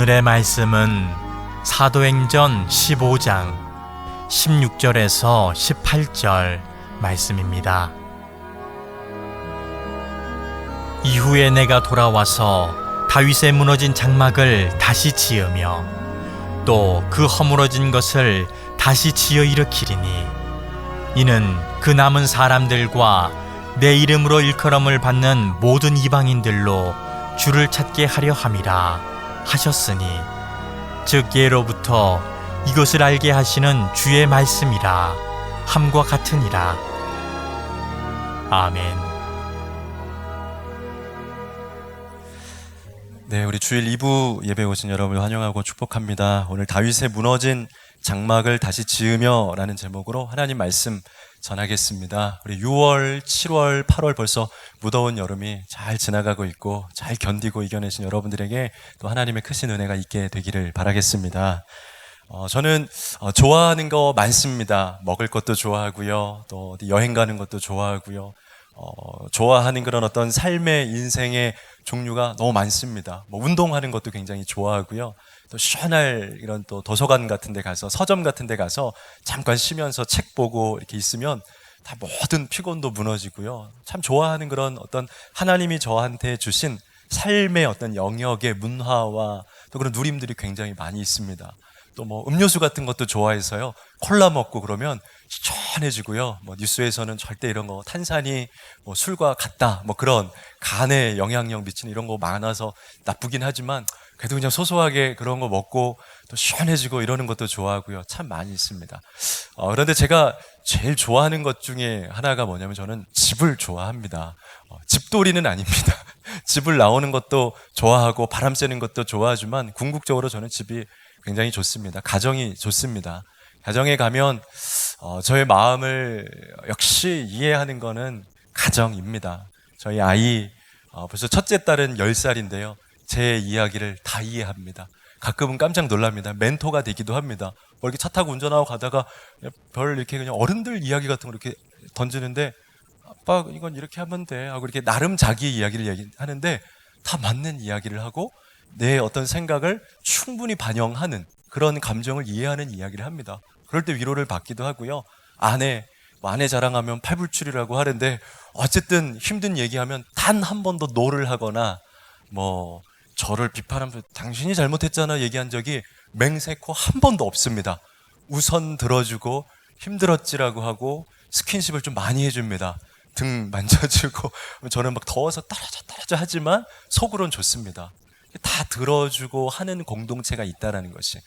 오늘의 말씀은 사도행전 15장 16절에서 18절 말씀입니다. 이후에 내가 돌아와서 다윗의 무너진 장막을 다시 지으며 또 그 허물어진 것을 다시 지어 일으키리니 이는 그 남은 사람들과 내 이름으로 일컬음을 받는 모든 이방인들로 주를 찾게 하려 함이라 하셨으니 즉 예로부터 이것을 알게 하시는 주의 말씀이라 함과 같으니라. 아멘. 네, 우리 주일 2부 예배 오신 여러분을 환영하고 축복합니다. 오늘 다윗의 무너진 장막을 다시 지으며 라는 제목으로 하나님 말씀 전하겠습니다. 우리 6월, 7월, 8월 벌써 무더운 여름이 잘 지나가고 있고 잘 견디고 이겨내신 여러분들에게 또 하나님의 크신 은혜가 있게 되기를 바라겠습니다. 저는 좋아하는 거 많습니다. 먹을 것도 좋아하고요. 또 어디 여행 가는 것도 좋아하고요. 좋아하는 그런 어떤 삶의 인생의 종류가 너무 많습니다. 운동하는 것도 굉장히 좋아하고요. 또 시원할 이런 또 도서관 같은 데 가서 서점 같은 데 가서 잠깐 쉬면서 책 보고 이렇게 있으면 다 모든 피곤도 무너지고요. 참 좋아하는 그런 어떤 하나님이 저한테 주신 삶의 어떤 영역의 문화와 또 그런 누림들이 굉장히 많이 있습니다. 또 음료수 같은 것도 좋아해서요. 콜라 먹고 그러면 시원해지고요. 뉴스에서는 절대 이런 거 탄산이 술과 같다. 그런 간에 영향력 미치는 이런 거 많아서 나쁘긴 하지만 그래도 그냥 소소하게 그런 거 먹고 또 시원해지고 이러는 것도 좋아하고요. 참 많이 있습니다. 그런데 제가 제일 좋아하는 것 중에 하나가 뭐냐면 저는 집을 좋아합니다. 집돌이는 아닙니다. 집을 나오는 것도 좋아하고 바람 쐬는 것도 좋아하지만 궁극적으로 저는 집이 굉장히 좋습니다. 가정이 좋습니다. 가정에 가면 저의 마음을 역시 이해하는 거는 가정입니다. 저희 아이 벌써 첫째 딸은 10살인데요. 제 이야기를 다 이해합니다. 가끔은 깜짝 놀랍니다. 멘토가 되기도 합니다. 이렇게 차 타고 운전하고 가다가 별 이렇게 그냥 어른들 이야기 같은 거 이렇게 던지는데 아빠 이건 이렇게 하면 돼 하고 이렇게 나름 자기 이야기를 얘기하는데 다 맞는 이야기를 하고 내 어떤 생각을 충분히 반영하는 그런 감정을 이해하는 이야기를 합니다. 그럴 때 위로를 받기도 하고요. 아내 자랑하면 팔불출이라고 하는데 어쨌든 힘든 얘기하면 단 한 번도 노를 하거나 저를 비판하면서 당신이 잘못했잖아 얘기한 적이 맹세코 한 번도 없습니다. 우선 들어주고 힘들었지라고 하고 스킨십을 좀 많이 해줍니다. 등 만져주고 저는 더워서 떨어져 하지만 속으론 좋습니다. 다 들어주고 하는 공동체가 있다는 것이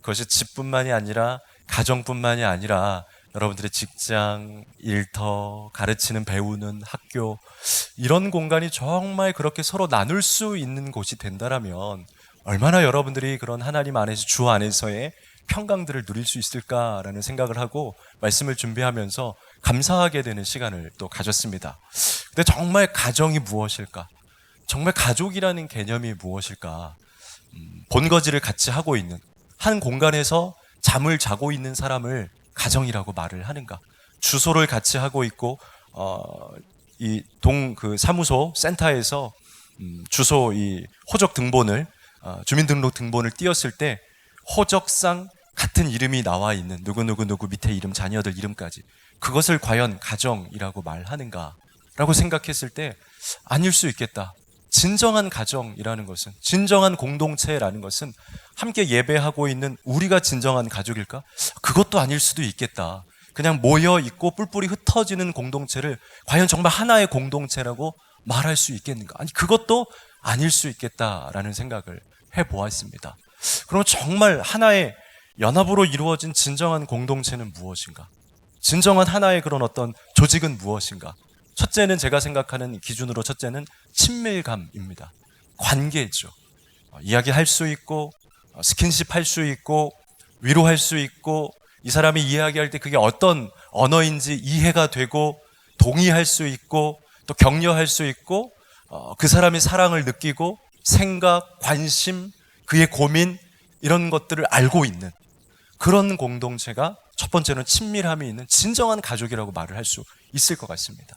그것이 집뿐만이 아니라 가정뿐만이 아니라 여러분들의 직장, 일터, 가르치는 배우는 학교 이런 공간이 정말 그렇게 서로 나눌 수 있는 곳이 된다라면 얼마나 여러분들이 그런 하나님 안에서 주 안에서의 평강들을 누릴 수 있을까라는 생각을 하고 말씀을 준비하면서 감사하게 되는 시간을 또 가졌습니다. 근데 정말 가정이 무엇일까? 정말 가족이라는 개념이 무엇일까? 본거지를 같이 하고 있는 한 공간에서 잠을 자고 있는 사람을 가정이라고 말을 하는가? 주소를 같이 하고 있고 이 사무소 센터에서 주소 이 호적 등본을 주민등록 등본을 띄었을 때 호적상 같은 이름이 나와 있는 누구 밑에 이름 자녀들 이름까지 그것을 과연 가정이라고 말하는가라고 생각했을 때 아닐 수 있겠다. 진정한 가정이라는 것은 진정한 공동체라는 것은 함께 예배하고 있는 우리가 진정한 가족일까? 그것도 아닐 수도 있겠다. 그냥 모여 있고 뿔뿔이 흩어지는 공동체를 과연 정말 하나의 공동체라고 말할 수 있겠는가? 아니 그것도 아닐 수 있겠다라는 생각을 해보았습니다. 그럼 정말 하나의 연합으로 이루어진 진정한 공동체는 무엇인가? 진정한 하나의 그런 어떤 조직은 무엇인가? 첫째는 제가 생각하는 기준으로 첫째는 친밀감입니다. 관계죠. 이야기할 수 있고 스킨십 할 수 있고 위로할 수 있고 이 사람이 이야기할 때 그게 어떤 언어인지 이해가 되고 동의할 수 있고 또 격려할 수 있고 그 사람의 사랑을 느끼고 생각, 관심, 그의 고민 이런 것들을 알고 있는 그런 공동체가 첫 번째는 친밀함이 있는 진정한 가족이라고 말을 할 수 있을 것 같습니다.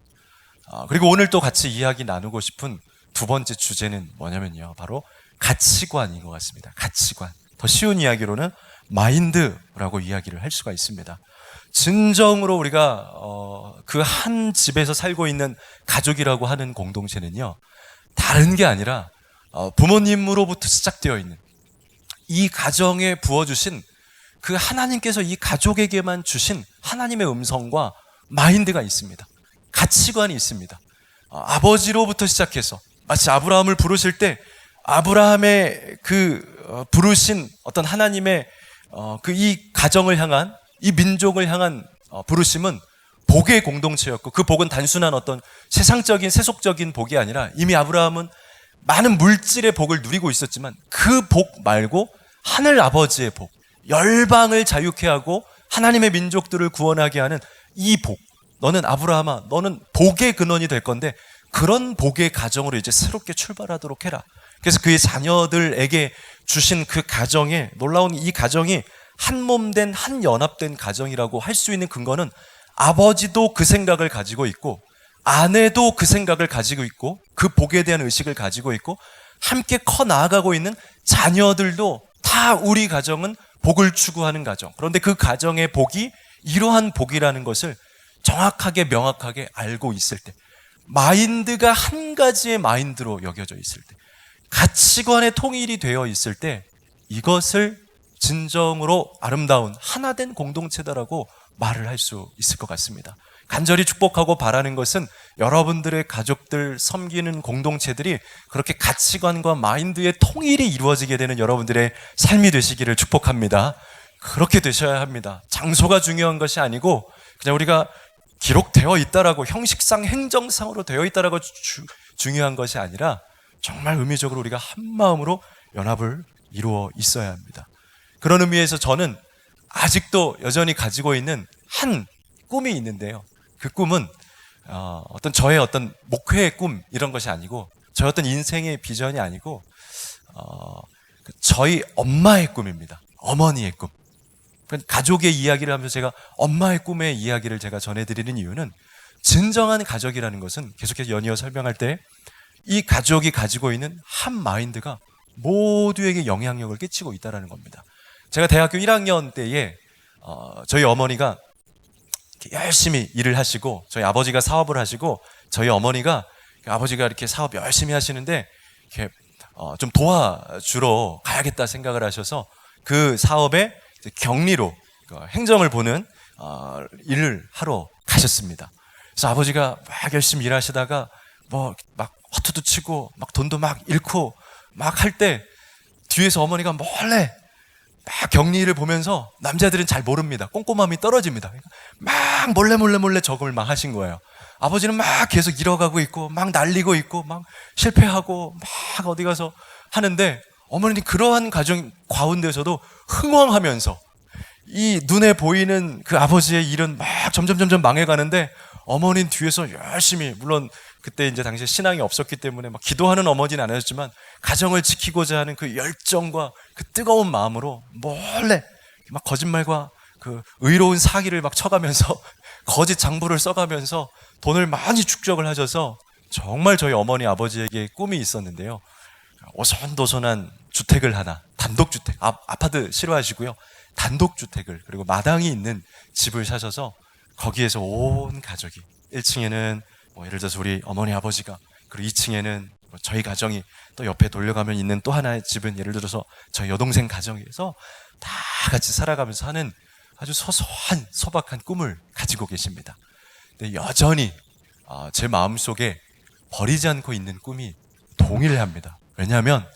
그리고 오늘 또 같이 이야기 나누고 싶은 두 번째 주제는 뭐냐면요. 바로 가치관인 것 같습니다. 가치관. 더 쉬운 이야기로는 마인드라고 이야기를 할 수가 있습니다. 진정으로 우리가 그 한 집에서 살고 있는 가족이라고 하는 공동체는요, 다른 게 아니라 부모님으로부터 시작되어 있는 이 가정에 부어주신 그 하나님께서 이 가족에게만 주신 하나님의 음성과 마인드가 있습니다. 가치관이 있습니다. 아버지로부터 시작해서 마치 아브라함을 부르실 때 아브라함의 그 부르신 어떤 하나님의 그 이 가정을 향한, 이 민족을 향한 부르심은 복의 공동체였고, 그 복은 단순한 어떤 세상적인 세속적인 복이 아니라 이미 아브라함은 많은 물질의 복을 누리고 있었지만 그 복 말고 하늘 아버지의 복, 열방을 자유케 하고 하나님의 민족들을 구원하게 하는 이 복, 너는 아브라함아, 너는 복의 근원이 될 건데 그런 복의 가정으로 이제 새롭게 출발하도록 해라. 그래서 그의 자녀들에게 주신 그 가정에, 놀라운 이 가정이 한 몸 된, 한 연합된 가정이라고 할 수 있는 근거는 아버지도 그 생각을 가지고 있고, 아내도 그 생각을 가지고 있고, 그 복에 대한 의식을 가지고 있고, 함께 커 나아가고 있는 자녀들도 다 우리 가정은 복을 추구하는 가정. 그런데 그 가정의 복이 이러한 복이라는 것을 정확하게 명확하게 알고 있을 때, 마인드가 한 가지의 마인드로 여겨져 있을 때, 가치관의 통일이 되어 있을 때, 이것을 진정으로 아름다운 하나된 공동체다라고 말을 할 수 있을 것 같습니다. 간절히 축복하고 바라는 것은 여러분들의 가족들, 섬기는 공동체들이 그렇게 가치관과 마인드의 통일이 이루어지게 되는 여러분들의 삶이 되시기를 축복합니다. 그렇게 되셔야 합니다. 장소가 중요한 것이 아니고 그냥 우리가 기록되어 있다라고, 형식상 행정상으로 되어 있다라고 중요한 것이 아니라 정말 의미적으로 우리가 한 마음으로 연합을 이루어 있어야 합니다. 그런 의미에서 저는 아직도 여전히 가지고 있는 한 꿈이 있는데요. 그 꿈은 어떤 저의 어떤 목회의 꿈 이런 것이 아니고, 저의 어떤 인생의 비전이 아니고 저희 엄마의 꿈입니다. 어머니의 꿈. 가족의 이야기를 하면서 제가 엄마의 꿈의 이야기를 제가 전해드리는 이유는, 진정한 가족이라는 것은 계속해서 연이어 설명할 때 이 가족이 가지고 있는 한 마인드가 모두에게 영향력을 끼치고 있다는 겁니다. 제가 대학교 1학년 때에 저희 어머니가 열심히 일을 하시고, 저희 아버지가 사업을 하시고, 저희 어머니가, 아버지가 이렇게 사업 열심히 하시는데 이렇게 좀 도와주러 가야겠다 생각을 하셔서 그 사업에 격리로 행정을 보는 일을 하러 가셨습니다. 그래서 아버지가 막 열심히 일하시다가 뭐 막 허투도 치고 막 돈도 막 잃고 막 할 때 뒤에서 어머니가 몰래 막 격리를 보면서, 남자들은 잘 모릅니다. 꼼꼼함이 떨어집니다. 막 몰래 적응을 막 하신 거예요. 아버지는 막 계속 잃어가고 있고 막 날리고 있고 막 실패하고 막 어디 가서 하는데, 어머니는 그러한 가정 가운데서도 흥왕하면서 이 눈에 보이는 그 아버지의 일은 막 점점 망해가는데, 어머니는 뒤에서 열심히, 물론 그때 이제 당시에 신앙이 없었기 때문에 막 기도하는 어머니는 아니었지만 가정을 지키고자 하는 그 열정과 그 뜨거운 마음으로 몰래 막 거짓말과 그 의로운 사기를 막 쳐가면서 거짓 장부를 써가면서 돈을 많이 축적을 하셔서, 정말 저희 어머니 아버지에게 꿈이 있었는데요. 오손도손한 주택을 하나, 단독주택, 아파트 싫어하시고요, 단독주택을, 그리고 마당이 있는 집을 사셔서 거기에서 온 가족이, 1층에는 뭐 예를 들어서 우리 어머니 아버지가, 그리고 2층에는 뭐 저희 가정이, 또 옆에 돌려가면 있는 또 하나의 집은 예를 들어서 저희 여동생 가정에서 다 같이 살아가면서 하는 아주 소소한 소박한 꿈을 가지고 계십니다. 근데 여전히 제 마음속에 버리지 않고 있는 꿈이 동일합니다. 왜냐하면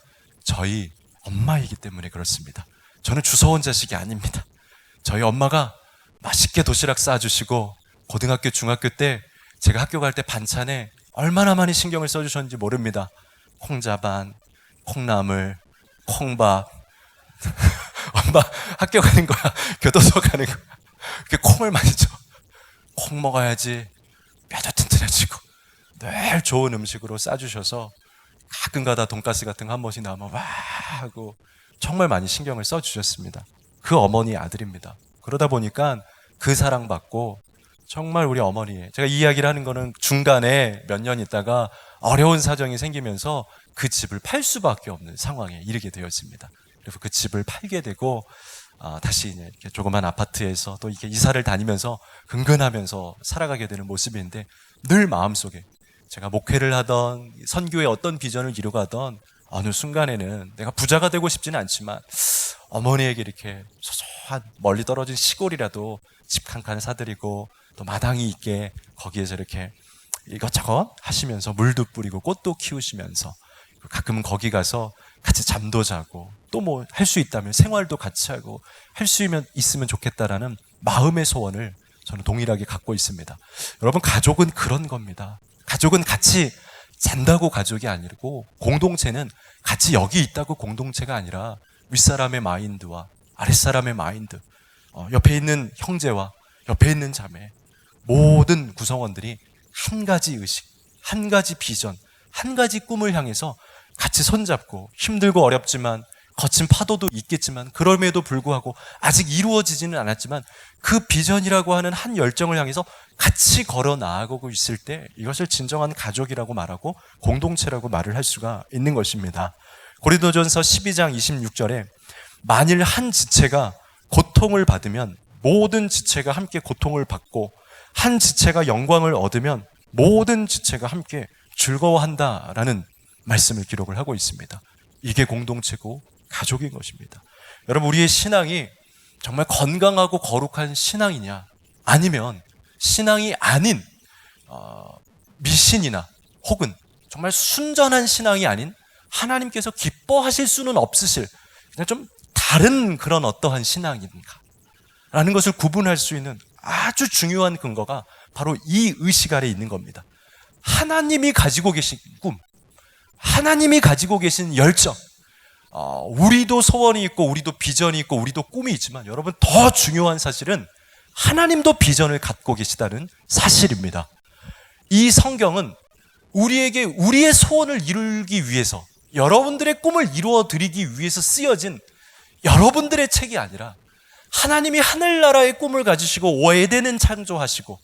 저희 엄마이기 때문에 그렇습니다. 저는 주워온 자식이 아닙니다. 저희 엄마가 맛있게 도시락 싸주시고, 고등학교, 중학교 때 제가 학교 갈 때 반찬에 얼마나 많이 신경을 써주셨는지 모릅니다. 콩자반, 콩나물, 콩밥. 엄마 학교 가는 거야, 교도소 가는 거야, 그 콩을 많이 줘. 콩 먹어야지 뼈도 튼튼해지고, 늘 좋은 음식으로 싸주셔서 가끔가다 돈가스 같은 거 한 번씩 나오면 와 하고 정말 많이 신경을 써주셨습니다. 그 어머니의 아들입니다. 그러다 보니까 그 사랑받고, 정말 우리 어머니의, 제가 이 이야기를 하는 거는 중간에 몇 년 있다가 어려운 사정이 생기면서 그 집을 팔 수밖에 없는 상황에 이르게 되었습니다. 그래서 그 집을 팔게 되고 다시 이렇게 조그만 아파트에서 또 이렇게 이사를 다니면서 근근하면서 살아가게 되는 모습인데, 늘 마음속에 제가 목회를 하던 선교의 어떤 비전을 이루가던 어느 순간에는 내가 부자가 되고 싶지는 않지만 어머니에게 이렇게 소소한 멀리 떨어진 시골이라도 집 한 칸 사드리고 또 마당이 있게 거기에서 이렇게 이것저것 하시면서 물도 뿌리고 꽃도 키우시면서 가끔은 거기 가서 같이 잠도 자고 또 뭐 할 수 있다면 생활도 같이 하고 할 수 있으면 좋겠다라는 마음의 소원을 저는 동일하게 갖고 있습니다. 여러분, 가족은 그런 겁니다. 가족은 같이 잔다고 가족이 아니고, 공동체는 같이 여기 있다고 공동체가 아니라 윗사람의 마인드와 아랫사람의 마인드, 옆에 있는 형제와 옆에 있는 자매, 모든 구성원들이 한 가지 의식, 한 가지 비전, 한 가지 꿈을 향해서 같이 손잡고, 힘들고 어렵지만 거친 파도도 있겠지만 그럼에도 불구하고 아직 이루어지지는 않았지만 그 비전이라고 하는 한 열정을 향해서 같이 걸어 나아가고 있을 때 이것을 진정한 가족이라고 말하고 공동체라고 말을 할 수가 있는 것입니다. 고린도전서 12장 26절에 만일 한 지체가 고통을 받으면 모든 지체가 함께 고통을 받고, 한 지체가 영광을 얻으면 모든 지체가 함께 즐거워한다라는 말씀을 기록을 하고 있습니다. 이게 공동체고 가족인 것입니다. 여러분, 우리의 신앙이 정말 건강하고 거룩한 신앙이냐, 아니면 신앙이 아닌 미신이나 혹은 정말 순전한 신앙이 아닌 하나님께서 기뻐하실 수는 없으실 그냥 좀 다른 그런 어떠한 신앙인가 라는 것을 구분할 수 있는 아주 중요한 근거가 바로 이 의식 아래 있는 겁니다. 하나님이 가지고 계신 꿈, 하나님이 가지고 계신 열정, 우리도 소원이 있고 우리도 비전이 있고 우리도 꿈이 있지만, 여러분, 더 중요한 사실은 하나님도 비전을 갖고 계시다는 사실입니다. 이 성경은 우리에게 우리의 소원을 이루기 위해서, 여러분들의 꿈을 이루어 드리기 위해서 쓰여진 여러분들의 책이 아니라, 하나님이 하늘나라의 꿈을 가지시고 에덴은 창조하시고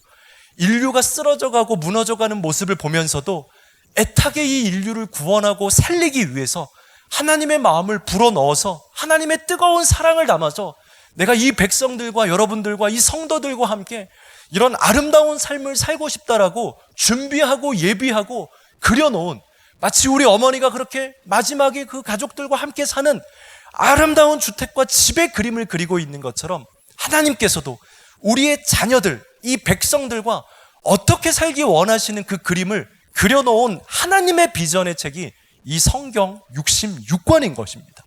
인류가 쓰러져가고 무너져가는 모습을 보면서도 애타게 이 인류를 구원하고 살리기 위해서 하나님의 마음을 불어넣어서 하나님의 뜨거운 사랑을 담아서 내가 이 백성들과 여러분들과 이 성도들과 함께 이런 아름다운 삶을 살고 싶다라고 준비하고 예비하고 그려놓은, 마치 우리 어머니가 그렇게 마지막에 그 가족들과 함께 사는 아름다운 주택과 집의 그림을 그리고 있는 것처럼, 하나님께서도 우리의 자녀들, 이 백성들과 어떻게 살기 원하시는 그 그림을 그려놓은 하나님의 비전의 책이 이 성경 66권인 것입니다.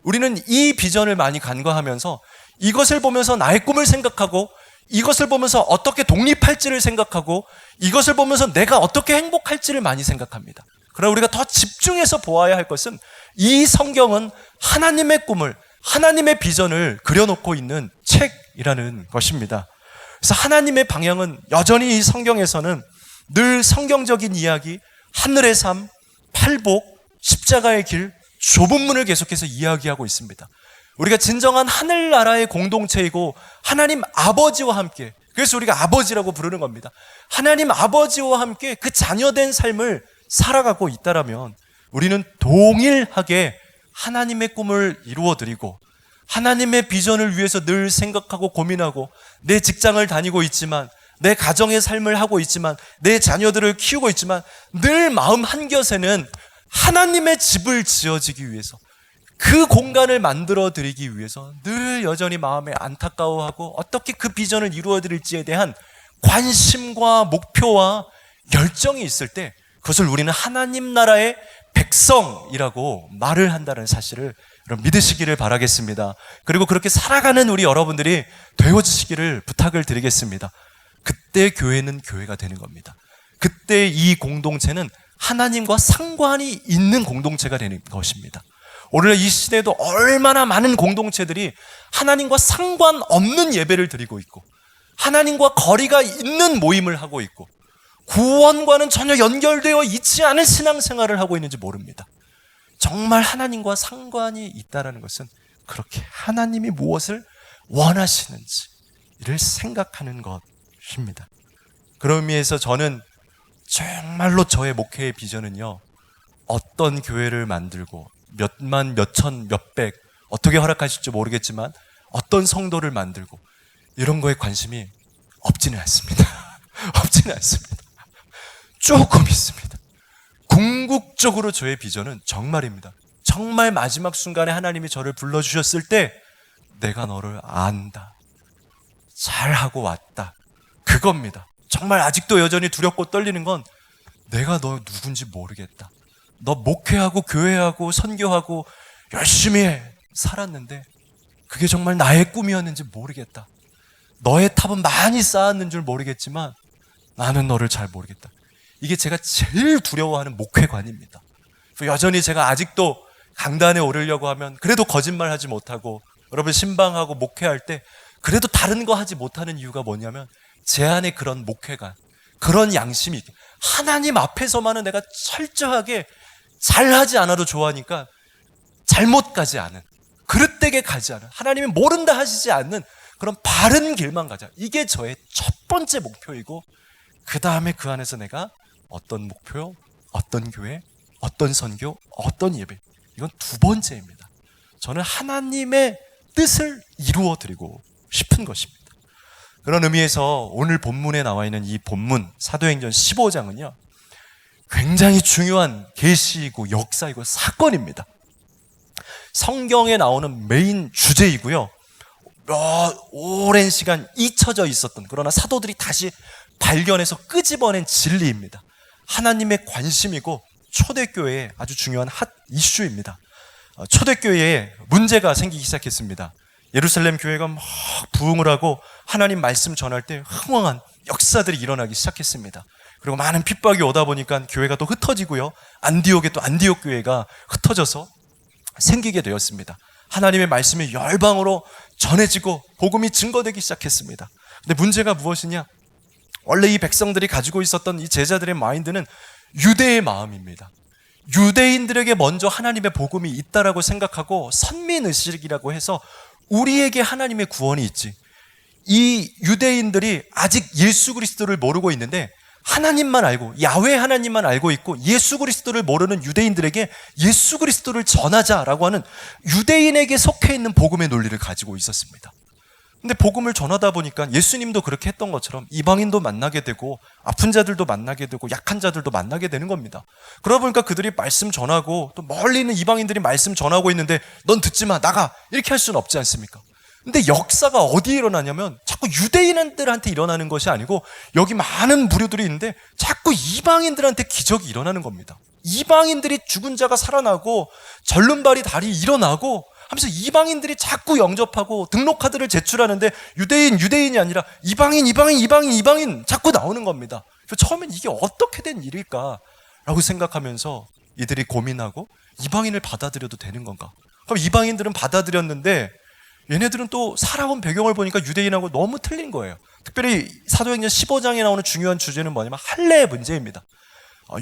우리는 이 비전을 많이 간과하면서 이것을 보면서 나의 꿈을 생각하고, 이것을 보면서 어떻게 독립할지를 생각하고, 이것을 보면서 내가 어떻게 행복할지를 많이 생각합니다. 그러나 우리가 더 집중해서 보아야 할 것은 이 성경은 하나님의 꿈을, 하나님의 비전을 그려놓고 있는 책이라는 것입니다. 그래서 하나님의 방향은 여전히 이 성경에서는 늘 성경적인 이야기, 하늘의 삶, 팔복, 십자가의 길, 좁은 문을 계속해서 이야기하고 있습니다. 우리가 진정한 하늘나라의 공동체이고 하나님 아버지와 함께, 그래서 우리가 아버지라고 부르는 겁니다. 하나님 아버지와 함께 그 자녀된 삶을 살아가고 있다라면 우리는 동일하게 하나님의 꿈을 이루어드리고 하나님의 비전을 위해서 늘 생각하고 고민하고, 내 직장을 다니고 있지만, 내 가정의 삶을 하고 있지만, 내 자녀들을 키우고 있지만, 늘 마음 한켠에는 하나님의 집을 지어지기 위해서, 그 공간을 만들어 드리기 위해서 늘 여전히 마음에 안타까워하고 어떻게 그 비전을 이루어 드릴지에 대한 관심과 목표와 열정이 있을 때, 그것을 우리는 하나님 나라의 백성이라고 말을 한다는 사실을 여러분 믿으시기를 바라겠습니다. 그리고 그렇게 살아가는 우리 여러분들이 되어주시기를 부탁을 드리겠습니다. 그때 교회는 교회가 되는 겁니다. 그때 이 공동체는 하나님과 상관이 있는 공동체가 되는 것입니다. 오늘 이 시대에도 얼마나 많은 공동체들이 하나님과 상관없는 예배를 드리고 있고, 하나님과 거리가 있는 모임을 하고 있고, 구원과는 전혀 연결되어 있지 않은 신앙생활을 하고 있는지 모릅니다. 정말 하나님과 상관이 있다는 것은 그렇게 하나님이 무엇을 원하시는지를 생각하는 것입니다. 그런 의미에서 저는 정말로 저의 목회의 비전은요, 어떤 교회를 만들고 몇만, 몇천, 몇백 어떻게 허락하실지 모르겠지만 어떤 성도를 만들고 이런 거에 관심이 없지는 않습니다. 없지는 않습니다. 조금 있습니다. 궁극적으로 저의 비전은 정말입니다. 정말 마지막 순간에 하나님이 저를 불러주셨을 때 내가 너를 안다. 잘하고 왔다. 그겁니다. 정말 아직도 여전히 두렵고 떨리는 건 내가 너 누군지 모르겠다. 너 목회하고 교회하고 선교하고 열심히 살았는데 그게 정말 나의 꿈이었는지 모르겠다. 너의 탑은 많이 쌓았는 줄 모르겠지만 나는 너를 잘 모르겠다. 이게 제가 제일 두려워하는 목회관입니다. 여전히 제가 아직도 강단에 오르려고 하면 그래도 거짓말하지 못하고 여러분 신방하고 목회할 때 그래도 다른 거 하지 못하는 이유가 뭐냐면 제 안에 그런 목회관, 그런 양심이 있게 하나님 앞에서만은 내가 철저하게 잘하지 않아도 좋아하니까 잘못 가지 않은, 그릇되게 가지 않은, 하나님이 모른다 하시지 않는 그런 바른 길만 가자. 이게 저의 첫 번째 목표이고 그 다음에 그 안에서 내가 어떤 목표, 어떤 교회, 어떤 선교, 어떤 예배, 이건 두 번째입니다. 저는 하나님의 뜻을 이루어 드리고 싶은 것입니다. 그런 의미에서 오늘 본문에 나와 있는 이 본문 사도행전 15장은요 굉장히 중요한 계시이고 역사이고 사건입니다. 성경에 나오는 메인 주제이고요 오랜 시간 잊혀져 있었던, 그러나 사도들이 다시 발견해서 끄집어낸 진리입니다. 하나님의 관심이고 초대교회의 아주 중요한 핫 이슈입니다. 초대교회에 문제가 생기기 시작했습니다. 예루살렘 교회가 막 부흥을 하고 하나님 말씀 전할 때 흥황한 역사들이 일어나기 시작했습니다. 그리고 많은 핍박이 오다 보니까 교회가 또 흩어지고요. 안디옥에 또 안디옥 교회가 흩어져서 생기게 되었습니다. 하나님의 말씀이 열방으로 전해지고 복음이 증거되기 시작했습니다. 근데 문제가 무엇이냐? 원래 이 백성들이 가지고 있었던 이 제자들의 마인드는 유대의 마음입니다. 유대인들에게 먼저 하나님의 복음이 있다라고 생각하고 선민의식이라고 해서 우리에게 하나님의 구원이 있지. 이 유대인들이 아직 예수 그리스도를 모르고 있는데 하나님만 알고 야훼 하나님만 알고 있고 예수 그리스도를 모르는 유대인들에게 예수 그리스도를 전하자라고 하는 유대인에게 속해 있는 복음의 논리를 가지고 있었습니다. 근데 복음을 전하다 보니까 예수님도 그렇게 했던 것처럼 이방인도 만나게 되고 아픈 자들도 만나게 되고 약한 자들도 만나게 되는 겁니다. 그러다 보니까 그들이 말씀 전하고 또 멀리 있는 이방인들이 말씀 전하고 있는데 넌 듣지 마, 나가, 이렇게 할 수는 없지 않습니까? 근데 역사가 어디에 일어나냐면 자꾸 유대인들한테 일어나는 것이 아니고 여기 많은 부류들이 있는데 자꾸 이방인들한테 기적이 일어나는 겁니다. 이방인들이 죽은 자가 살아나고 절름발이 다리 일어나고 하면서 이방인들이 자꾸 영접하고 등록카드를 제출하는데 유대인이 아니라 이방인 자꾸 나오는 겁니다. 그래서 처음엔 이게 어떻게 된 일일까라고 생각하면서 이들이 고민하고 이방인을 받아들여도 되는 건가? 그럼 이방인들은 받아들였는데 얘네들은 또 살아온 배경을 보니까 유대인하고 너무 틀린 거예요. 특별히 사도행전 15장에 나오는 중요한 주제는 뭐냐면 할례의 문제입니다.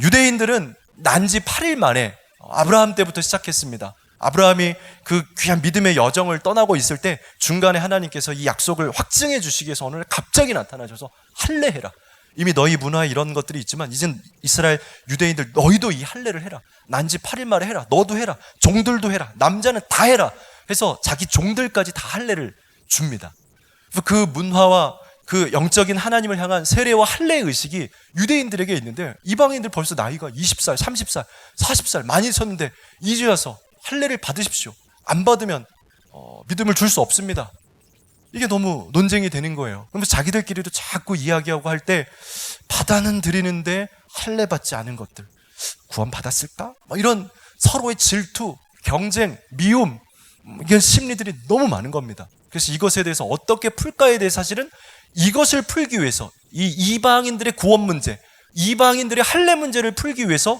유대인들은 난지 8일 만에 아브라함 때부터 시작했습니다. 아브라함이 그 귀한 믿음의 여정을 떠나고 있을 때 중간에 하나님께서 이 약속을 확증해 주시기 위해서 어느 날 갑자기 나타나셔서 할례해라. 이미 너희 문화에 이런 것들이 있지만 이젠 이스라엘 유대인들 너희도 이 할례를 해라. 난지 8일 만에 해라. 너도 해라. 종들도 해라. 남자는 다 해라. 해서 자기 종들까지 다 할례를 줍니다. 그 문화와 그 영적인 하나님을 향한 세례와 할례의 의식이 유대인들에게 있는데 이방인들 벌써 나이가 20살, 30살, 40살 많이 섰는데 이제 와서 할례를 받으십시오. 안 받으면 믿음을 줄 수 없습니다. 이게 너무 논쟁이 되는 거예요. 그러면서 자기들끼리도 자꾸 이야기하고 할 때 받아는 드리는데 할례 받지 않은 것들 구원 받았을까? 이런 서로의 질투, 경쟁, 미움, 이런 심리들이 너무 많은 겁니다. 그래서 이것에 대해서 어떻게 풀까에 대해 사실은 이것을 풀기 위해서 이 이방인들의 구원 문제, 이방인들의 할례 문제를 풀기 위해서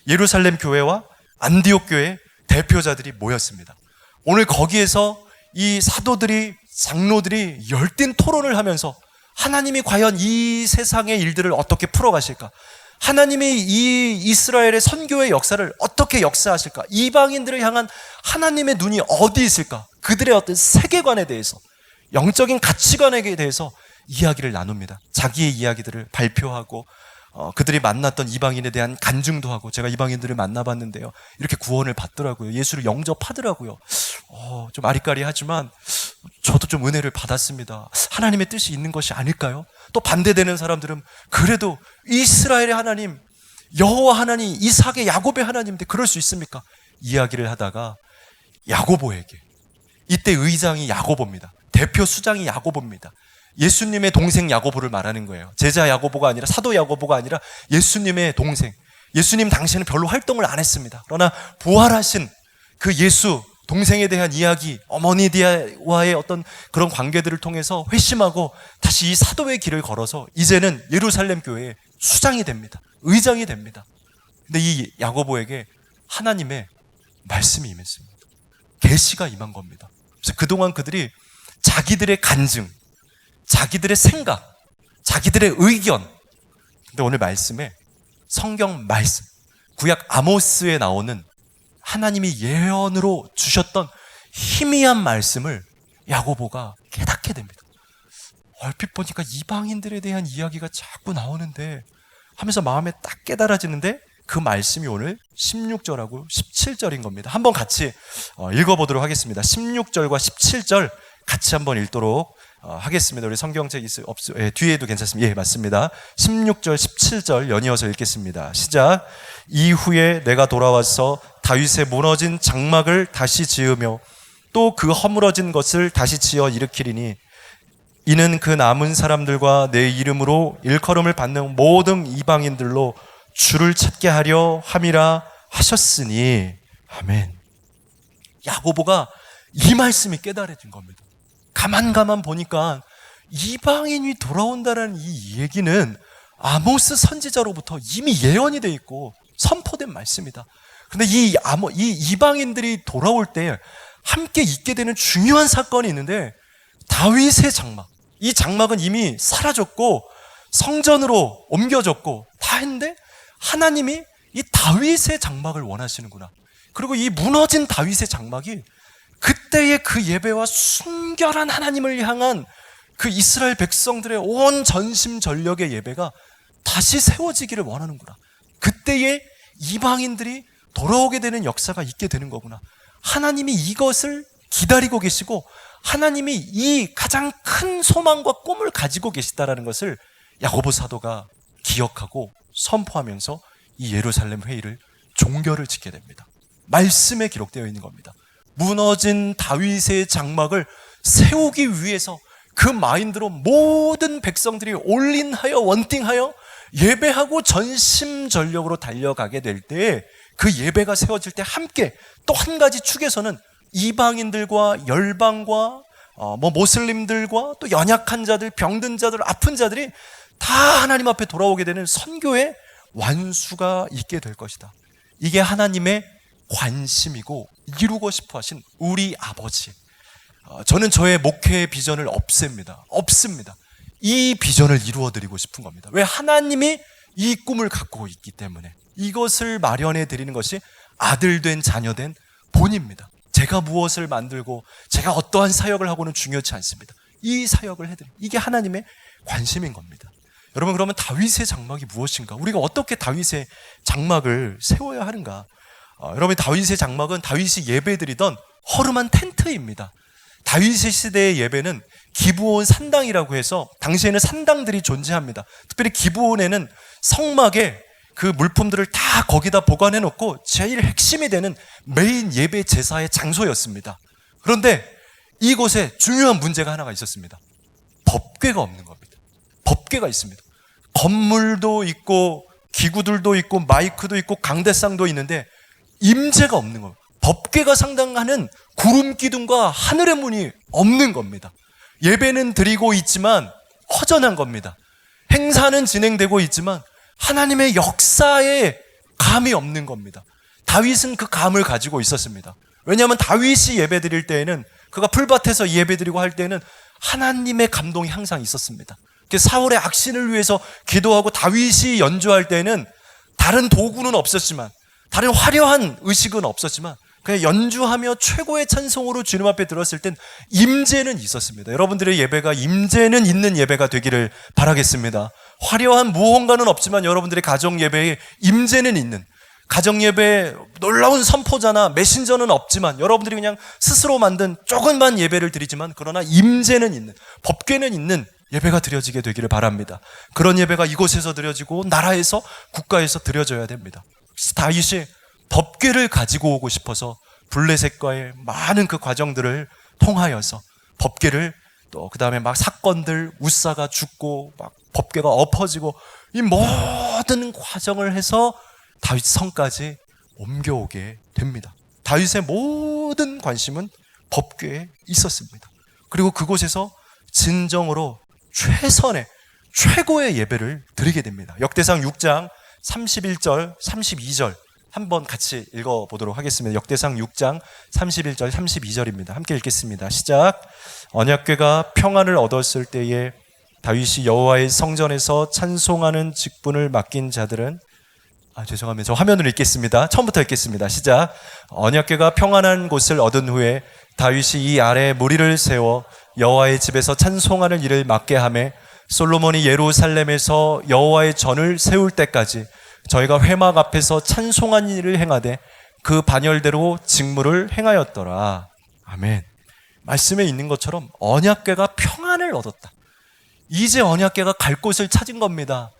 예루살렘 교회와 안디옥 교회 대표자들이 모였습니다. 오늘 거기에서 이 사도들이, 장로들이 열띤 토론을 하면서 하나님이 과연 이 세상의 일들을 어떻게 풀어가실까? 하나님이 이 이스라엘의 선교의 역사를 어떻게 역사하실까? 이방인들을 향한 하나님의 눈이 어디 있을까? 그들의 어떤 세계관에 대해서, 영적인 가치관에 대해서 이야기를 나눕니다. 자기의 이야기들을 발표하고 그들이 만났던 이방인에 대한 간증도 하고, 제가 이방인들을 만나봤는데요, 이렇게 구원을 받더라고요. 예수를 영접하더라고요. 좀 아리까리하지만 저도 좀 은혜를 받았습니다. 하나님의 뜻이 있는 것이 아닐까요? 또 반대되는 사람들은 그래도 이스라엘의 하나님, 여호와 하나님, 이삭의 야곱의 하나님인데 그럴 수 있습니까? 이야기를 하다가 야고보에게, 이때 의장이 야고보입니다. 대표 수장이 야고보입니다. 예수님의 동생 야고보를 말하는 거예요. 제자 야고보가 아니라, 사도 야고보가 아니라 예수님의 동생. 예수님 당시에는 별로 활동을 안 했습니다. 그러나 부활하신 그 예수 동생에 대한 이야기, 어머니와의 어떤 그런 관계들을 통해서 회심하고 다시 이 사도의 길을 걸어서 이제는 예루살렘 교회의 수장이 됩니다. 의장이 됩니다. 근데 이 야고보에게 하나님의 말씀이 임했습니다. 계시가 임한 겁니다. 그래서 그동안 그들이 자기들의 간증, 자기들의 생각, 자기들의 의견, 근데 오늘 말씀에 성경 말씀, 구약 아모스에 나오는 하나님이 예언으로 주셨던 희미한 말씀을 야고보가 깨닫게 됩니다. 얼핏 보니까 이방인들에 대한 이야기가 자꾸 나오는데 하면서 마음에 딱 깨달아지는데, 그 말씀이 오늘 16절하고 17절인 겁니다. 한번 같이 읽어보도록 하겠습니다. 16절과 17절 같이 한번 읽도록 하겠습니다. 우리 성경책 뒤에도 괜찮습니다. 예, 맞습니다. 16절, 17절 연이어서 읽겠습니다. 시작. 이후에 내가 돌아와서 다윗의 무너진 장막을 다시 지으며 또 그 허물어진 것을 다시 지어 일으키리니 이는 그 남은 사람들과 내 이름으로 일컬음을 받는 모든 이방인들로 주를 찾게 하려 함이라 하셨으니. 아멘. 야고보가 이 말씀이 깨달아진 겁니다. 가만 보니까 이방인이 돌아온다는 이 얘기는 아모스 선지자로부터 이미 예언이 돼 있고 선포된 말씀이다. 그런데 이 이방인들이 돌아올 때 함께 있게 되는 중요한 사건이 있는데, 다윗의 장막. 이 장막은 이미 사라졌고 성전으로 옮겨졌고 다 했는데 하나님이 이 다윗의 장막을 원하시는구나. 그리고 이 무너진 다윗의 장막이 그때의 그 예배와 순결한 하나님을 향한 그 이스라엘 백성들의 온 전심전력의 예배가 다시 세워지기를 원하는구나. 그때의 이방인들이 돌아오게 되는 역사가 있게 되는 거구나. 하나님이 이것을 기다리고 계시고 하나님이 이 가장 큰 소망과 꿈을 가지고 계시다라는 것을 야고보 사도가 기억하고 선포하면서 이 예루살렘 회의를 종결을 짓게 됩니다. 말씀에 기록되어 있는 겁니다. 무너진 다윗의 장막을 세우기 위해서 그 마인드로 모든 백성들이 올인하여 원팅하여 예배하고 전심전력으로 달려가게 될 때, 그 예배가 세워질 때 함께 또 한 가지 축에서는 이방인들과 열방과 모슬림들과 또 연약한 자들, 병든 자들, 아픈 자들이 다 하나님 앞에 돌아오게 되는 선교의 완수가 있게 될 것이다. 이게 하나님의 관심이고 이루고 싶어 하신 우리 아버지. 저는 저의 목회의 비전을 없습니다. 이 비전을 이루어드리고 싶은 겁니다. 왜? 하나님이 이 꿈을 갖고 있기 때문에. 이것을 마련해 드리는 것이 아들된 자녀된 본입니다. 제가 무엇을 만들고 제가 어떠한 사역을 하고는 중요치 않습니다. 이 사역을 해드리는, 이게 하나님의 관심인 겁니다. 여러분, 그러면 다윗의 장막이 무엇인가? 우리가 어떻게 다윗의 장막을 세워야 하는가? 여러분, 다윗의 장막은 다윗이 예배드리던 허름한 텐트입니다. 다윗의 시대의 예배는 기브온 산당이라고 해서 당시에는 산당들이 존재합니다. 특별히 기브온에는 성막에 그 물품들을 다 거기다 보관해 놓고 제일 핵심이 되는 메인 예배 제사의 장소였습니다. 그런데 이곳에 중요한 문제가 하나가 있었습니다. 법궤가 없는 겁니다. 법궤가 있습니다. 건물도 있고 기구들도 있고 마이크도 있고 강대상도 있는데 임재가 없는 겁니다. 법궤가 상당하는 구름 기둥과 하늘의 문이 없는 겁니다. 예배는 드리고 있지만 허전한 겁니다. 행사는 진행되고 있지만 하나님의 역사에 감이 없는 겁니다. 다윗은 그 감을 가지고 있었습니다. 왜냐하면 다윗이 예배 드릴 때에는, 그가 풀밭에서 예배 드리고 할 때에는 하나님의 감동이 항상 있었습니다. 사울의 악신을 위해서 기도하고 다윗이 연주할 때에는 다른 도구는 없었지만, 다른 화려한 의식은 없었지만 그냥 연주하며 최고의 찬송으로 주님 앞에 들었을 땐 임재는 있었습니다. 여러분들의 예배가 임재는 있는 예배가 되기를 바라겠습니다. 화려한 무언가는 없지만 여러분들의 가정 예배에 임재는 있는, 가정 예배에 놀라운 선포자나 메신저는 없지만 여러분들이 그냥 스스로 만든 조금만 예배를 드리지만 그러나 임재는 있는, 법궤는 있는 예배가 드려지게 되기를 바랍니다. 그런 예배가 이곳에서 드려지고 나라에서, 국가에서 드려져야 됩니다. 다윗이 법궤를 가지고 오고 싶어서 블레셋과의 많은 그 과정들을 통하여서 법궤를, 또 그 다음에 막 사건들, 우사가 죽고 막 법궤가 엎어지고 이 모든 과정을 해서 다윗 성까지 옮겨오게 됩니다. 다윗의 모든 관심은 법궤에 있었습니다. 그리고 그곳에서 진정으로 최선의, 최고의 예배를 드리게 됩니다. 역대상 6장 31절, 32절 한번 같이 읽어보도록 하겠습니다. 역대상 6장 31절, 32절입니다. 함께 읽겠습니다. 시작. 언약궤가 평안을 얻었을 때에 다윗이 여호와의 성전에서 찬송하는 직분을 맡긴 자들은, 죄송합니다. 저 화면으로 읽겠습니다. 처음부터 읽겠습니다. 시작. 언약궤가 평안한 곳을 얻은 후에 다윗이 이 아래에 무리를 세워 여호와의 집에서 찬송하는 일을 맡게 하매 솔로몬이 예루살렘에서 여호와의 전을 세울 때까지 저희가 회막 앞에서 찬송한 일을 행하되 그 반열대로 직무를 행하였더라. 아멘. 말씀에 있는 것처럼 언약궤가 평안을 얻었다. 이제 언약궤가 갈 곳을 찾은 겁니다.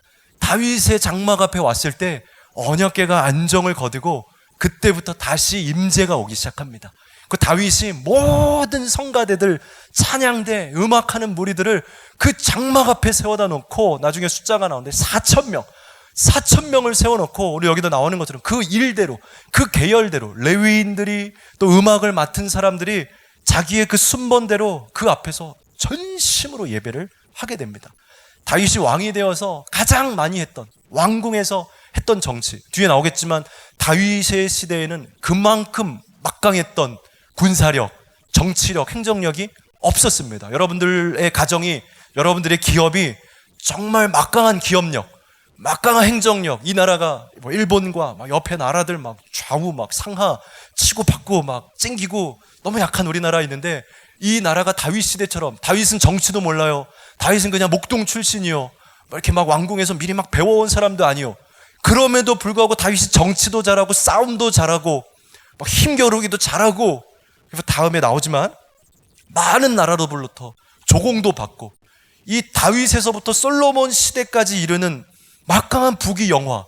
다윗의 장막 앞에 왔을 때 언약궤가 안정을 거두고 그때부터 다시 임재가 오기 시작합니다. 그 다윗이 모든 성가대들, 찬양대, 음악하는 무리들을 그 장막 앞에 세워다 놓고 나중에 숫자가 나오는데 4,000명을 세워놓고 우리 여기도 나오는 것처럼 그 일대로, 그 계열대로 레위인들이 또 음악을 맡은 사람들이 자기의 그 순번대로 그 앞에서 전심으로 예배를 하게 됩니다. 다윗이 왕이 되어서 가장 많이 했던, 왕궁에서 했던 정치, 뒤에 나오겠지만 다윗의 시대에는 그만큼 막강했던 군사력, 정치력, 행정력이 없었습니다. 여러분들의 가정이, 여러분들의 기업이 정말 막강한 기업력, 막강한 행정력, 이 나라가 뭐 일본과 막 옆에 나라들 막 좌우 막 상하 치고 받고 막 찡기고 너무 약한 우리나라에 있는데, 이 나라가 다윗 시대처럼, 다윗은 정치도 몰라요. 다윗은 그냥 목동 출신이요. 이렇게 막 왕궁에서 미리 막 배워온 사람도 아니요. 그럼에도 불구하고 다윗이 정치도 잘하고 싸움도 잘하고 막 힘겨루기도 잘하고, 그래서 다음에 나오지만 많은 나라로부터 조공도 받고, 이 다윗에서부터 솔로몬 시대까지 이르는 막강한 부귀 영화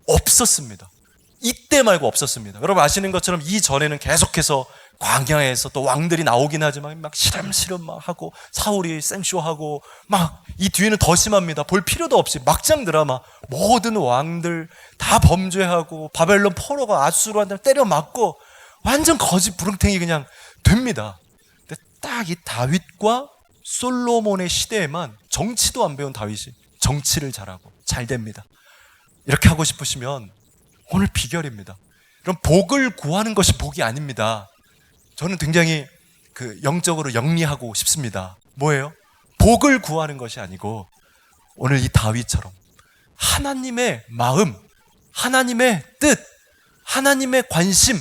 없었습니다. 이때 말고 없었습니다. 여러분 아시는 것처럼 이전에는 계속해서 광야에서 또 왕들이 나오긴 하지만 막 시름시름 막 하고 사울이 생쇼하고 막, 이 뒤에는 더 심합니다. 볼 필요도 없이 막장 드라마, 모든 왕들 다 범죄하고 바벨론 포로가 아수르한테 때려 맞고 완전 거짓 부릉탱이 그냥 됩니다. 근데 딱 이 다윗과 솔로몬의 시대에만 정치도 안 배운 다윗이 정치를 잘하고 잘 됩니다. 이렇게 하고 싶으시면 오늘 비결입니다. 그럼 복을 구하는 것이 복이 아닙니다. 저는 굉장히 영적으로 영리하고 싶습니다. 뭐예요? 복을 구하는 것이 아니고 오늘 이 다윗처럼 하나님의 마음, 하나님의 뜻, 하나님의 관심,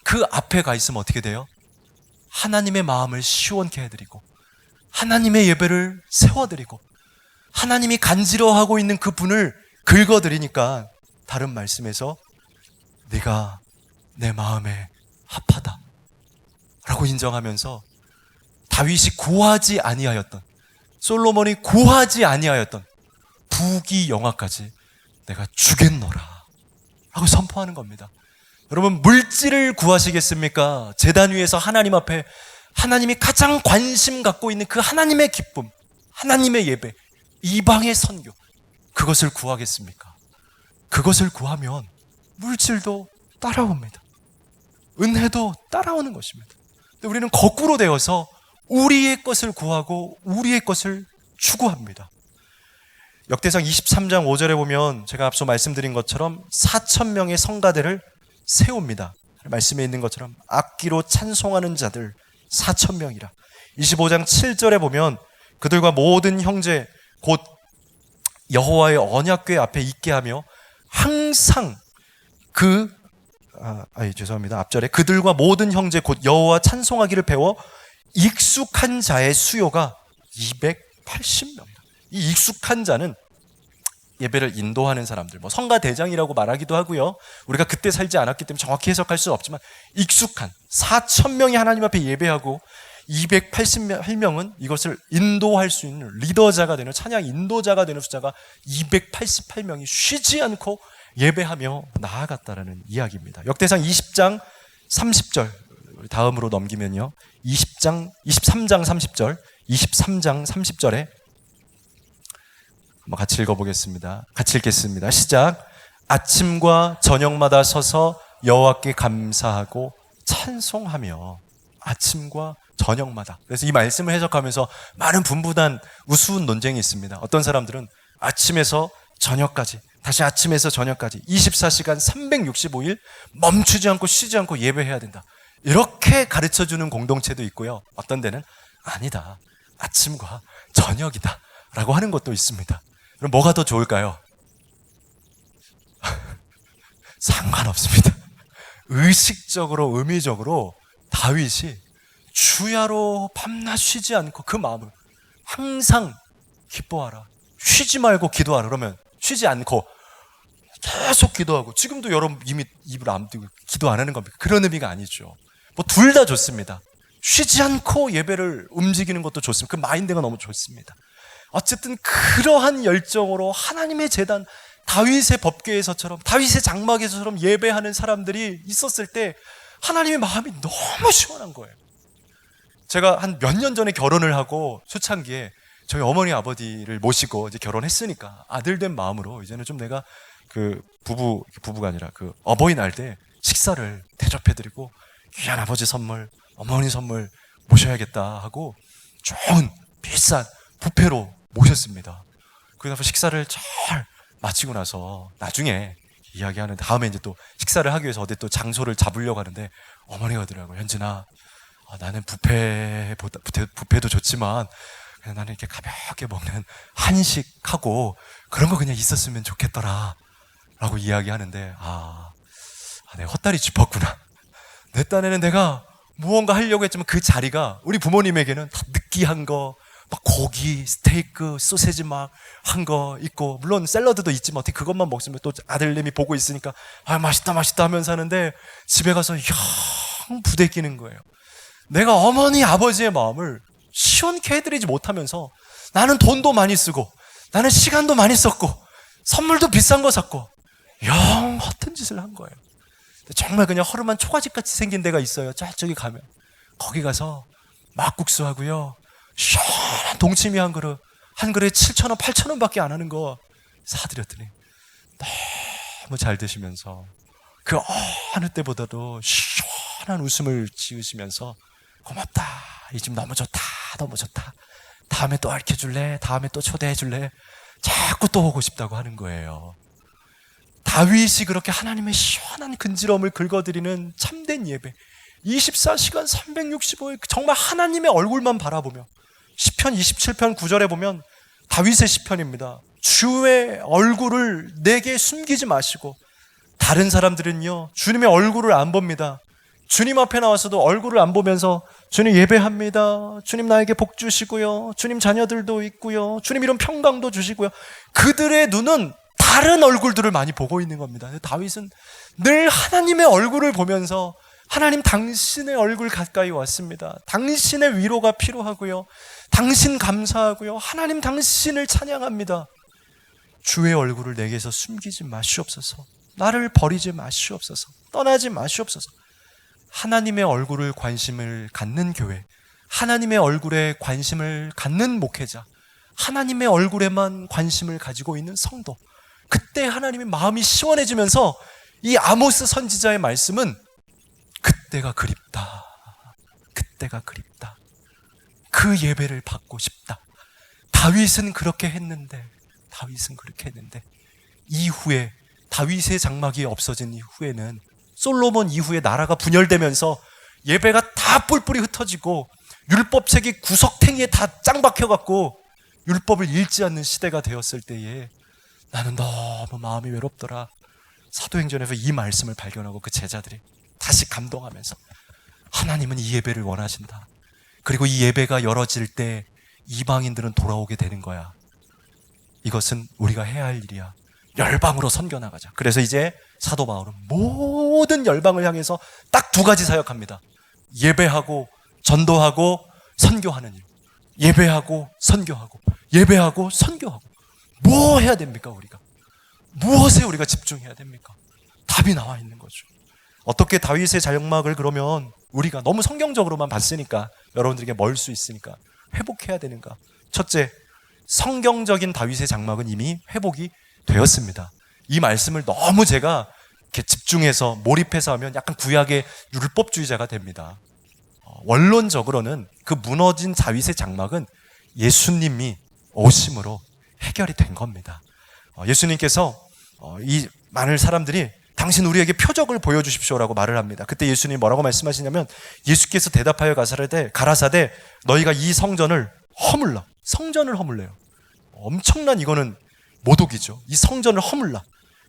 그 앞에 가 있으면 어떻게 돼요? 하나님의 마음을 시원케 해드리고 하나님의 예배를 세워드리고 하나님이 간지러워하고 있는 그 분을 긁어드리니까 다른 말씀에서 네가 내 마음에 합하다 라고 인정하면서 다윗이 구하지 아니하였던, 솔로몬이 구하지 아니하였던 부귀 영화까지 내가 주겠노라 라고 선포하는 겁니다. 여러분 물질을 구하시겠습니까? 제단 위에서 하나님 앞에 하나님이 가장 관심 갖고 있는 그 하나님의 기쁨, 하나님의 예배, 이방의 선교, 그것을 구하겠습니까? 그것을 구하면 물질도 따라옵니다. 은혜도 따라오는 것입니다. 근데 우리는 거꾸로 되어서 우리의 것을 구하고 우리의 것을 추구합니다. 역대상 23장 5절에 보면 제가 앞서 말씀드린 것처럼 4,000명의 성가대를 세웁니다. 말씀에 있는 것처럼 악기로 찬송하는 자들 4,000명이라. 25장 7절에 보면 그들과 모든 형제 곧 여호와의 언약궤 앞에 있게 하며 항상 그 죄송합니다. 앞절에 그들과 모든 형제 곧 여호와 찬송하기를 배워 익숙한 자의 수요가 280명. 이 익숙한 자는 예배를 인도하는 사람들, 뭐 성가 대장이라고 말하기도 하고요. 우리가 그때 살지 않았기 때문에 정확히 해석할 수는 없지만 익숙한 4,000명이 하나님 앞에 예배하고 288명은 이것을 인도할 수 있는 리더자가 되는, 찬양 인도자가 되는 숫자가 288명이 쉬지 않고 예배하며 나아갔다라는 이야기입니다. 역대상 20장 30절 다음으로 넘기면요. 23장 30절, 23장 30절에 한번 같이 읽어보겠습니다. 같이 읽겠습니다. 시작. 아침과 저녁마다 서서 여호와께 감사하고 찬송하며. 아침과 저녁마다. 그래서 이 말씀을 해석하면서 많은 분분한 우스운 논쟁이 있습니다. 어떤 사람들은 아침에서 저녁까지, 다시 아침에서 저녁까지 24시간 365일 멈추지 않고 쉬지 않고 예배해야 된다, 이렇게 가르쳐주는 공동체도 있고요. 어떤 데는 아니다, 아침과 저녁이다 라고 하는 것도 있습니다. 그럼 뭐가 더 좋을까요? 상관없습니다. 의식적으로, 의미적으로 다윗이 주야로 밤낮 쉬지 않고 그 마음을 항상 기뻐하라, 쉬지 말고 기도하라. 그러면 쉬지 않고 계속 기도하고, 지금도 여러분 이미 입을 안 뜨고 기도 안 하는 겁니까? 그런 의미가 아니죠. 뭐 둘 다 좋습니다. 쉬지 않고 예배를 움직이는 것도 좋습니다. 그 마인드가 너무 좋습니다. 어쨌든 그러한 열정으로 하나님의 제단, 다윗의 법궤에서처럼, 다윗의 장막에서처럼 예배하는 사람들이 있었을 때 하나님의 마음이 너무 시원한 거예요. 제가 한 몇 년 전에 결혼을 하고 초창기에 저희 어머니 아버지를 모시고 이제 결혼했으니까 아들된 마음으로 이제는 좀 내가 그 부부가 아니라 그 어버이날 때 식사를 대접해드리고 귀한 아버지 선물, 어머니 선물 모셔야겠다 하고 좋은 비싼 뷔페로 모셨습니다. 그래서 식사를 잘 마치고 나서 나중에 이야기하는, 다음에 이제 또 식사를 하기 위해서 어디 또 장소를 잡으려고 하는데 어머니가 하더라고요. 현진아, 나는 뷔페도 좋지만 그냥 나는 이렇게 가볍게 먹는 한식하고 그런 거 그냥 있었으면 좋겠더라 라고 이야기하는데, 내가 헛다리 짚었구나. 내 딴에는 내가 무언가 하려고 했지만 그 자리가 우리 부모님에게는 다 느끼한 거, 막 고기, 스테이크, 소세지 막 한 거 있고, 물론 샐러드도 있지만 어떻게 그것만 먹으면 또 아들님이 보고 있으니까 맛있다 하면서 하는데, 집에 가서 영 부대끼는 거예요. 내가 어머니 아버지의 마음을 시원케 해드리지 못하면서 나는 돈도 많이 쓰고 나는 시간도 많이 썼고 선물도 비싼 거 샀고 영 허튼 짓을 한 거예요. 정말 그냥 허름한 초가집같이 생긴 데가 있어요. 저기 가면 거기 가서 막국수 하고요, 시원한 동치미 한 그릇 7,000원 8,000원 밖에 안 하는 거 사드렸더니 너무 잘 드시면서 그 어느 때보다도 시원한 웃음을 지으시면서 고맙다, 이 집 너무 좋다, 너무 좋다, 다음에 또 알려줄래, 다음에 또 초대해줄래, 자꾸 또 오고 싶다고 하는 거예요. 다윗이 그렇게 하나님의 시원한 근지럼을 긁어드리는 참된 예배, 24시간 365일 정말 하나님의 얼굴만 바라보며, 시편 27편 9절에 보면 다윗의 시편입니다. 주의 얼굴을 내게 숨기지 마시고. 다른 사람들은요, 주님의 얼굴을 안 봅니다. 주님 앞에 나와서도 얼굴을 안 보면서 주님 예배합니다, 주님 나에게 복 주시고요, 주님 자녀들도 있고요, 주님 이런 평강도 주시고요. 그들의 눈은 다른 얼굴들을 많이 보고 있는 겁니다. 다윗은 늘 하나님의 얼굴을 보면서 하나님 당신의 얼굴 가까이 왔습니다, 당신의 위로가 필요하고요, 당신 감사하고요, 하나님 당신을 찬양합니다. 주의 얼굴을 내게서 숨기지 마시옵소서. 나를 버리지 마시옵소서. 떠나지 마시옵소서. 하나님의 얼굴을 관심을 갖는 교회, 하나님의 얼굴에 관심을 갖는 목회자, 하나님의 얼굴에만 관심을 가지고 있는 성도, 그때 하나님의 마음이 시원해지면서 이 아모스 선지자의 말씀은 그때가 그립다, 그때가 그립다, 그 예배를 받고 싶다. 다윗은 그렇게 했는데 이후에 다윗의 장막이 없어진 이후에는, 솔로몬 이후에 나라가 분열되면서 예배가 다 뿔뿔이 흩어지고 율법책이 구석탱이에 다 짱 박혀갖고 율법을 읽지 않는 시대가 되었을 때에 나는 너무 마음이 외롭더라. 사도행전에서 이 말씀을 발견하고 그 제자들이 다시 감동하면서 하나님은 이 예배를 원하신다. 그리고 이 예배가 열어질 때 이방인들은 돌아오게 되는 거야. 이것은 우리가 해야 할 일이야. 열방으로 선교 나가자. 그래서 이제 사도 바울은 모든 열방을 향해서 딱 두 가지 사역합니다. 예배하고 전도하고 선교하는 일. 예배하고 선교하고 예배하고 선교하고. 뭐 해야 됩니까 우리가? 무엇에 우리가 집중해야 됩니까? 답이 나와 있는 거죠. 어떻게 다윗의 장막을 그러면 우리가 너무 성경적으로만 봤으니까 여러분들에게 멀 수 있으니까 회복해야 되는가? 첫째, 성경적인 다윗의 장막은 이미 회복이 되었습니다. 이 말씀을 너무 제가 이렇게 집중해서 몰입해서 하면 약간 구약의 율법주의자가 됩니다. 원론적으로는 그 무너진 다윗의 장막은 예수님이 오심으로 해결이 된 겁니다. 예수님께서 이 많은 사람들이 당신 우리에게 표적을 보여주십시오라고 말을 합니다. 그때 예수님이 뭐라고 말씀하시냐면 예수께서 대답하여 가라사대 너희가 이 성전을 허물라. 성전을 허물래요. 엄청난 이거는 모독이죠. 이 성전을 허물라.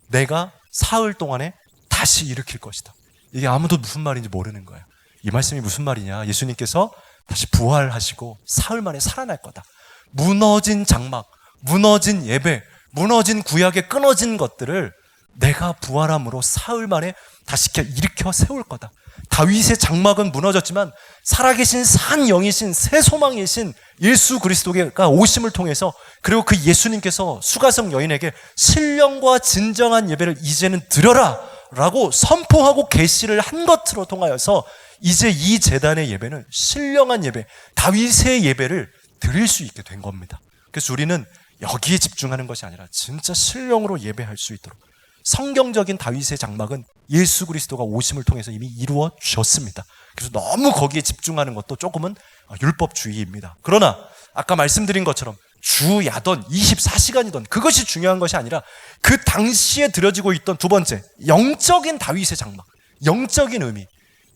내가 사흘 동안에 다시 일으킬 것이다. 이게 아무도 무슨 말인지 모르는 거예요. 이 말씀이 무슨 말이냐. 예수님께서 다시 부활하시고 사흘 만에 살아날 거다. 무너진 장막, 무너진 예배, 무너진 구약에 끊어진 것들을 내가 부활함으로 사흘 만에 다시 일으켜 세울 거다. 다윗의 장막은 무너졌지만 살아계신 산 영이신 새 소망이신 예수 그리스도가 오심을 통해서 그리고 그 예수님께서 수가성 여인에게 신령과 진정한 예배를 이제는 드려라 라고 선포하고 계시를 한 것으로 통하여서 이제 이 제단의 예배는 신령한 예배, 다윗의 예배를 드릴 수 있게 된 겁니다. 그래서 우리는 여기에 집중하는 것이 아니라 진짜 신령으로 예배할 수 있도록 성경적인 다윗의 장막은 예수 그리스도가 오심을 통해서 이미 이루어 주셨습니다. 그래서 너무 거기에 집중하는 것도 조금은 율법주의입니다. 그러나 아까 말씀드린 것처럼 주야던 24시간이던 그것이 중요한 것이 아니라 그 당시에 드려지고 있던 두 번째 영적인 다윗의 장막, 영적인 의미,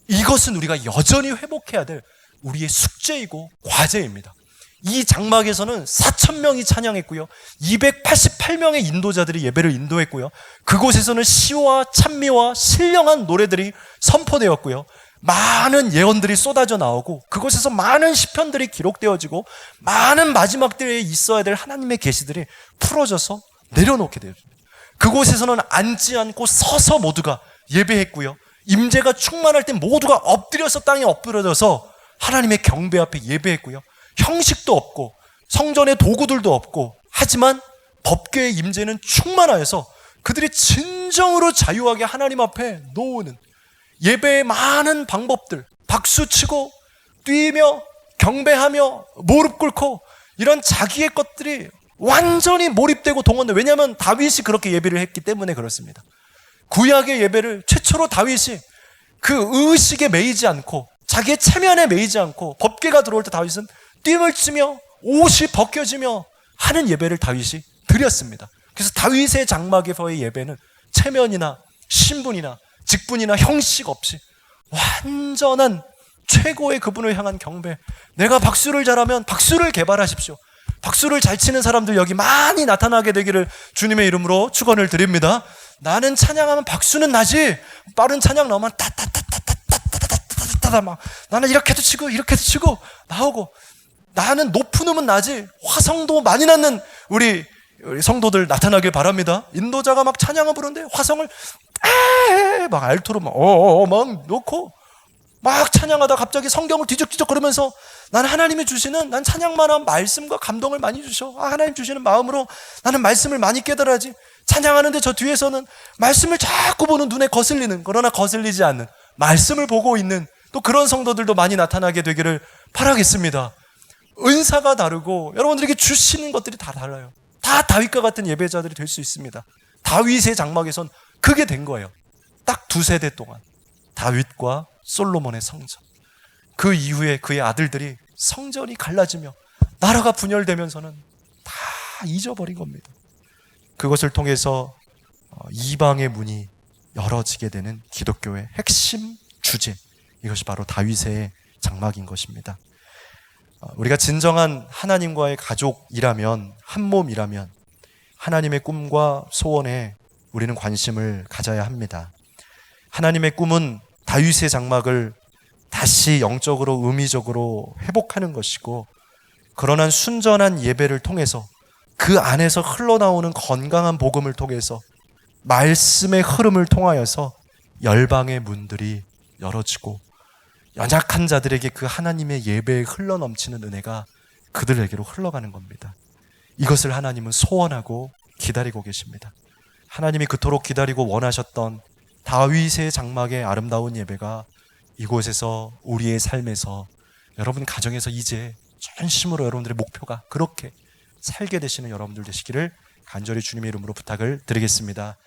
이것은 우리가 여전히 회복해야 될 우리의 숙제이고 과제입니다. 이 장막에서는 4,000명이 찬양했고요. 288명의 인도자들이 예배를 인도했고요. 그곳에서는 시와 찬미와 신령한 노래들이 선포되었고요. 많은 예언들이 쏟아져 나오고 그곳에서 많은 시편들이 기록되어지고 많은 마지막 때에 있어야 될 하나님의 계시들이 풀어져서 내려놓게 되었습니다. 그곳에서는 앉지 않고 서서 모두가 예배했고요. 임재가 충만할 때 모두가 엎드려서 땅에 엎드려져서 하나님의 경배 앞에 예배했고요. 형식도 없고 성전의 도구들도 없고 하지만 법궤의 임재는 충만하여서 그들이 진정으로 자유하게 하나님 앞에 놓는 예배의 많은 방법들, 박수치고 뛰며 경배하며 무릎 꿇고 이런 자기의 것들이 완전히 몰입되고 동원돼. 왜냐하면 다윗이 그렇게 예배를 했기 때문에 그렇습니다. 구약의 예배를 최초로 다윗이 그 의식에 매이지 않고 자기의 체면에 매이지 않고 법궤가 들어올 때 다윗은 띠을 치며 옷이 벗겨지며 하는 예배를 다윗이 드렸습니다. 그래서 다윗의 장막에서의 예배는 체면이나 신분이나 직분이나 형식 없이 완전한 최고의 그분을 향한 경배. 내가 박수를 잘하면 박수를 개발하십시오. 박수를 잘 치는 사람들 여기 많이 나타나게 되기를 주님의 이름으로 축원을 드립니다. 나는 찬양하면 박수는 나지 빠른 찬양 나오면 따따따따따따따따따따 막 나는 이렇게도 치고 이렇게도 치고 나오고 나는 높은 음은 나지 화성도 많이 낳는 우리 성도들 나타나길 바랍니다. 인도자가 막 찬양을 부르는데 화성을 막 알토로 막 놓고 막 찬양하다 갑자기 성경을 뒤적뒤적 그러면서 나는 하나님이 주시는 난 찬양만한 말씀과 감동을 많이 주셔. 하나님 주시는 마음으로 나는 말씀을 많이 깨달아야지. 찬양하는데 저 뒤에서는 말씀을 자꾸 보는 눈에 거슬리는 그러나 거슬리지 않는 말씀을 보고 있는 또 그런 성도들도 많이 나타나게 되기를 바라겠습니다. 은사가 다르고 여러분들에게 주시는 것들이 다 달라요. 다 다윗과 같은 예배자들이 될 수 있습니다. 다윗의 장막에선 그게 된 거예요. 딱 2세대 동안 다윗과 솔로몬의 성전. 그 이후에 그의 아들들이 성전이 갈라지며 나라가 분열되면서는 다 잊어버린 겁니다. 그것을 통해서 이방의 문이 열어지게 되는 기독교의 핵심 주제, 이것이 바로 다윗의 장막인 것입니다. 우리가 진정한 하나님과의 가족이라면, 한 몸이라면 하나님의 꿈과 소원에 우리는 관심을 가져야 합니다. 하나님의 꿈은 다윗의 장막을 다시 영적으로 의미적으로 회복하는 것이고, 그러한 순전한 예배를 통해서 그 안에서 흘러나오는 건강한 복음을 통해서 말씀의 흐름을 통하여서 열방의 문들이 열어지고 연약한 자들에게 그 하나님의 예배에 흘러넘치는 은혜가 그들에게로 흘러가는 겁니다. 이것을 하나님은 소원하고 기다리고 계십니다. 하나님이 그토록 기다리고 원하셨던 다윗의 장막의 아름다운 예배가 이곳에서, 우리의 삶에서, 여러분 가정에서 이제 전심으로 여러분들의 목표가 그렇게 살게 되시는 여러분들 되시기를 간절히 주님의 이름으로 부탁을 드리겠습니다.